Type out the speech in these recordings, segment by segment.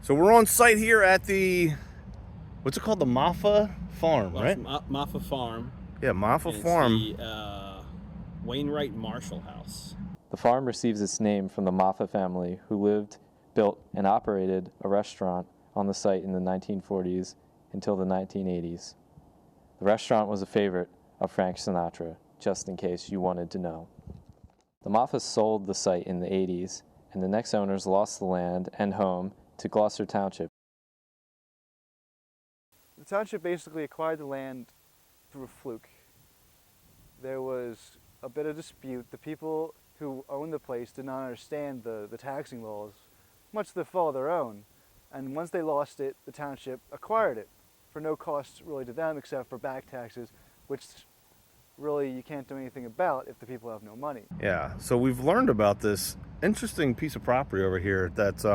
So we're on site here at the, what's it called? The Moffa Farm, Well, right? Moffa Farm. Yeah, Moffa And Farm. it's the Wainwright Marshall House. The farm receives its name from the Moffa family, who lived, built, and operated a restaurant on the site in the 1940s until the 1980s. The restaurant was a favorite of Frank Sinatra, just in case you wanted to know. The Moffas sold the site in the 80s, and the next owners lost the land and home to Gloucester Township. The township basically acquired the land through a fluke. There was a bit of dispute. The people who owned the place did not understand the taxing laws, much to the fault of their own. And once they lost it, the township acquired it for no cost really to them except for back taxes, which really you can't do anything about if the people have no money. Yeah, so we've learned about this interesting piece of property over here that's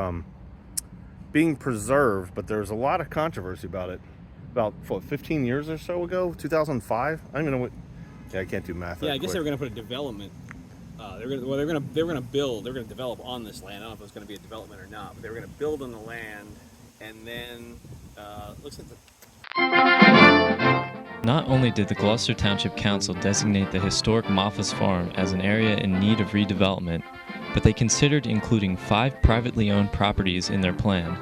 being preserved, but there's a lot of controversy about it. About, what, 15 years or so ago? 2005? I don't even know what... Yeah, I can't do math. Yeah, I guess they were going to put a development. They were going to develop on this land. I don't know if it was going to be a development or not, but they were going to build on the land, and then looks like Not only did the Gloucester Township Council designate the historic Moffa's Farm as an area in need of redevelopment, but they considered including 5 privately owned properties in their plan.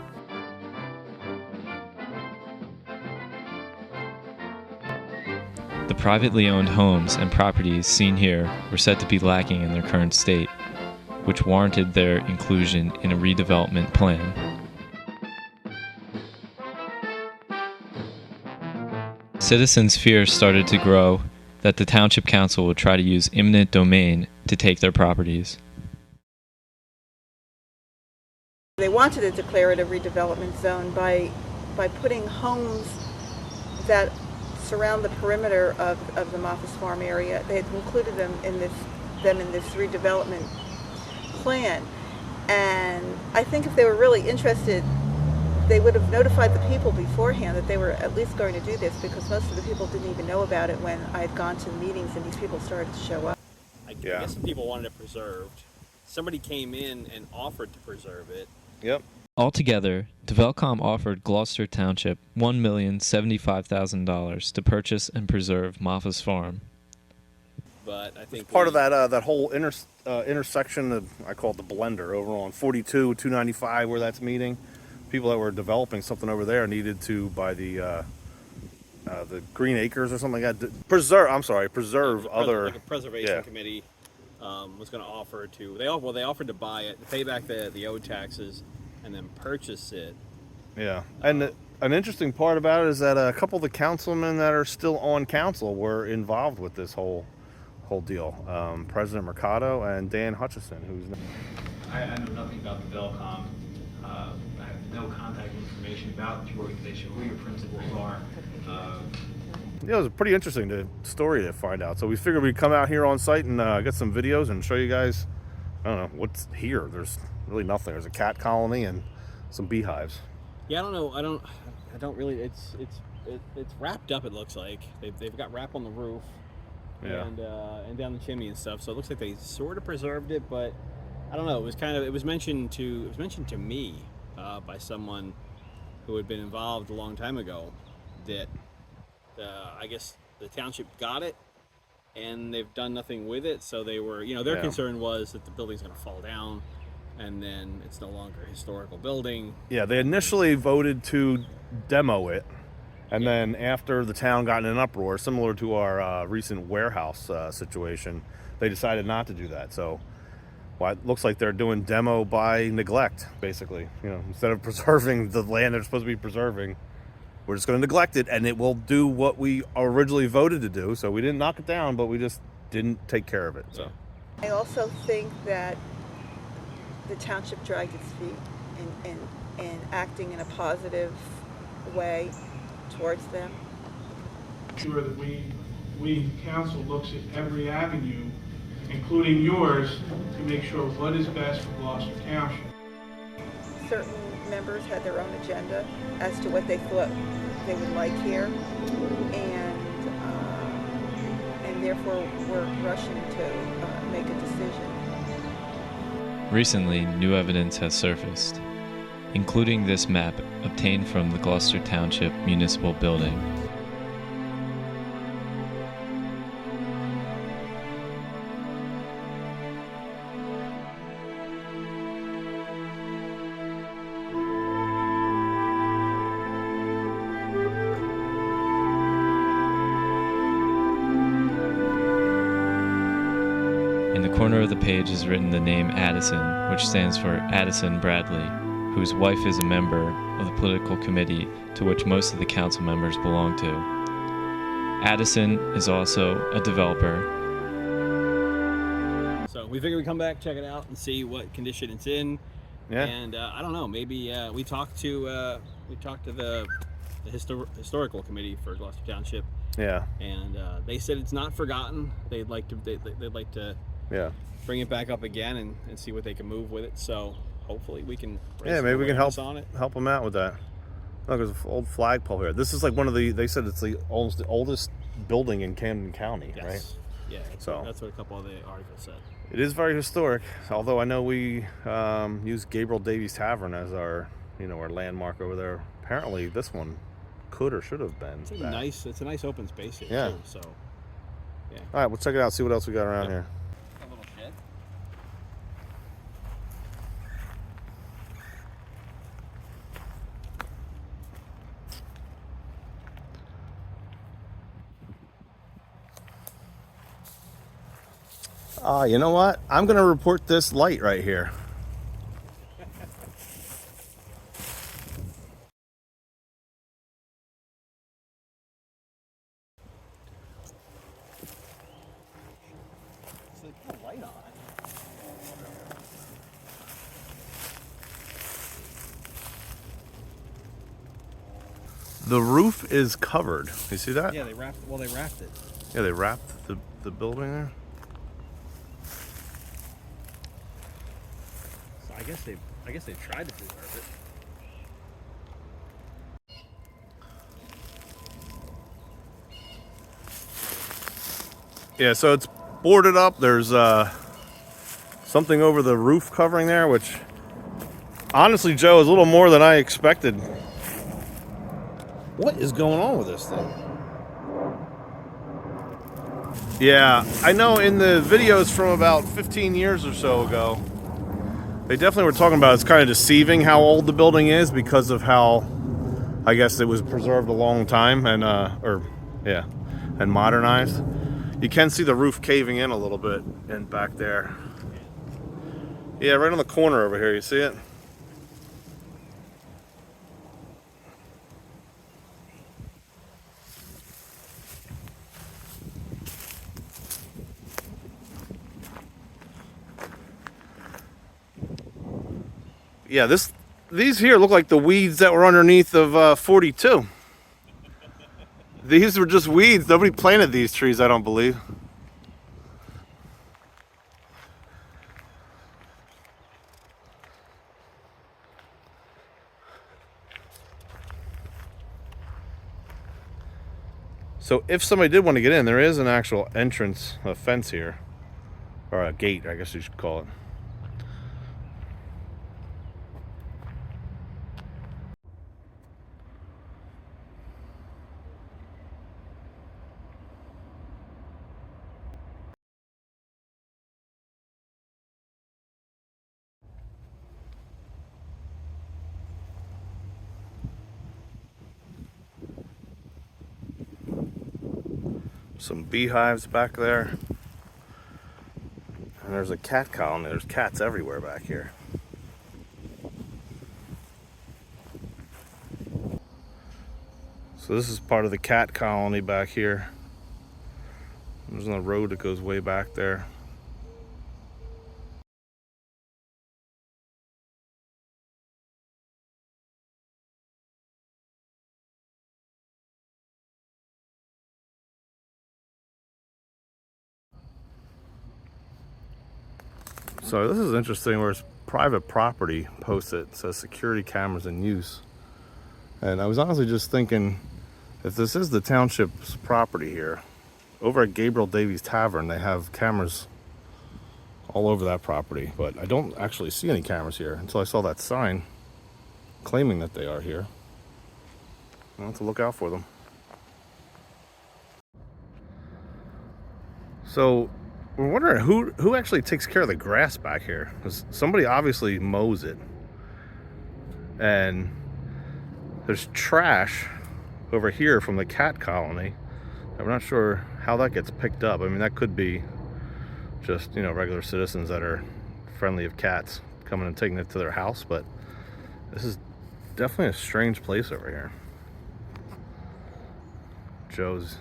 The privately owned homes and properties seen here were said to be lacking in their current state, which warranted their inclusion in a redevelopment plan. Citizens' fears started to grow that the Township Council would try to use eminent domain to take their properties. They wanted to declare it a redevelopment zone by putting homes that surround the perimeter of the Moffa's Farm area. They had included them in this redevelopment plan. And I think if they were really interested, they would have notified the people beforehand that they were at least going to do this, because most of the people didn't even know about it when I had gone to the meetings and these people started to show up. I guess some people wanted it preserved. Somebody came in and offered to preserve it. Yep. Altogether, Develcom offered Gloucester Township $1,075,000 to purchase and preserve Moffa's Farm. But I think Part of that whole intersection of, I call it the blender, over on 42, 295, where that's meeting. People that were developing something over there needed to, by the Green Acres or something like that, preserve other... Like a preservation committee was going to offer to... They offered to buy it, pay back the owed taxes, and then purchase it. Yeah, and an interesting part about it is that a couple of the councilmen that are still on council were involved with this whole deal. President Mercado and Dan Hutchison, who's... I know nothing about the Belcom. I have no contact information about the organization, who your principals are. It was a pretty interesting story to find out. So we figured we'd come out here on site and get some videos and show you guys, I don't know, what's here. There's really nothing. There's a cat colony and some beehives. Yeah, I don't know. I don't really. It's wrapped up. It looks like they've got wrap on the roof, and down the chimney and stuff. So it looks like they sort of preserved it, but I don't know. It was mentioned to me by someone who had been involved a long time ago that I guess the township got it and they've done nothing with it. So they were, their concern was that the building's going to fall down and then it's no longer a historical building. Yeah, they initially voted to demo it, and then after the town got in an uproar, similar to our recent warehouse situation, they decided not to do that. So it looks like they're doing demo by neglect, basically. Instead of preserving the land they're supposed to be preserving, we're just going to neglect it, and it will do what we originally voted to do. So we didn't knock it down, but we just didn't take care of it. So I also think that the township dragged its feet in acting in a positive way towards them. Sure that we council looks at every avenue, including yours, to make sure what is best for Gloucester Township. Certain members had their own agenda as to what they thought they would like here, and therefore were rushing to make a decision. Recently, new evidence has surfaced. including this map obtained from the Gloucester Township Municipal Building. In the corner of the page is written the name Addison, which stands for Addison Bradley, whose wife is a member of the political committee to which most of the council members belong to. Addison is also a developer. So we figured we'd come back, check it out, and see what condition it's in. Yeah. And I don't know, maybe we talked to the historical committee for Gloucester Township, Yeah. and they said it's not forgotten. They'd like to Yeah. bring it back up again and see what they can move with it. So hopefully we can raise Yeah, some maybe we can awareness on it. help them out with that. Look, there's an old flagpole here. This is like they said it's the oldest building in Camden County, Yes. right? Yeah, So- that's what a couple of the articles said. It is very historic, although I know we use Gabriel Davies Tavern as our landmark over there. Apparently this one could or should have been. It's a that. nice open space here Yeah. too. So yeah. All right, we'll check it out, see what else we got around here. A little shed. You know what? I'm going to report this light right here. So they put a light on it. The roof is covered. You see that? Yeah, they wrapped it. Yeah, they wrapped the building there. So I guess they tried to preserve it. Yeah, so it's boarded up. There's something over the roof covering there, which honestly, Joe, is a little more than I expected. What is going on with this thing? Yeah, I know in the videos from about 15 years or so ago, they definitely were talking about it's kind of deceiving how old the building is because of how, I guess, it was preserved a long time and and modernized. You can see the roof caving in a little bit and back there. Yeah, right on the corner over here, you see it? Yeah, these here look like the weeds that were underneath of 42. These were just weeds. Nobody planted these trees, I don't believe. So if somebody did want to get in, there is an actual entrance, a fence here. Or a gate, I guess you should call it. Some beehives back there. And there's a cat colony. There's cats everywhere back here. So this is part of the cat colony back here. There's a road that goes way back there. So this is interesting where it's private property posted. It says security cameras in use. And I was honestly just thinking, if this is the township's property here, over at Gabriel Davies Tavern, they have cameras all over that property. But I don't actually see any cameras here until I saw that sign. claiming that they are here. We'll have to look out for them. So we're wondering who actually takes care of the grass back here, because somebody obviously mows it, and there's trash over here from the cat colony. I'm not sure how that gets picked up. I mean, that could be just, you know, regular citizens that are friendly of cats coming and taking it to their house, but this is definitely a strange place over here. Joe's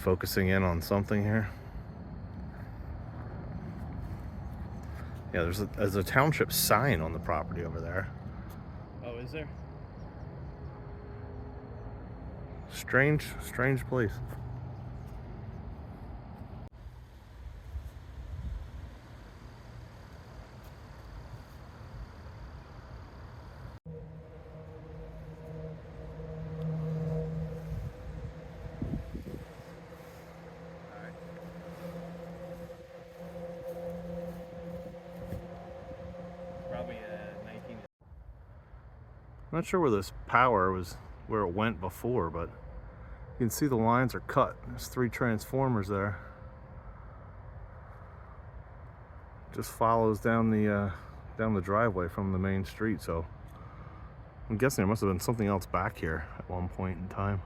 focusing in on something here. Yeah, there's a township sign on the property over there. Oh, is there? Strange place. Probably 19. I'm not sure where this power was, where it went before, but you can see the lines are cut. There's 3 transformers there. Just follows down the driveway from the main street, so I'm guessing there must have been something else back here at one point in time.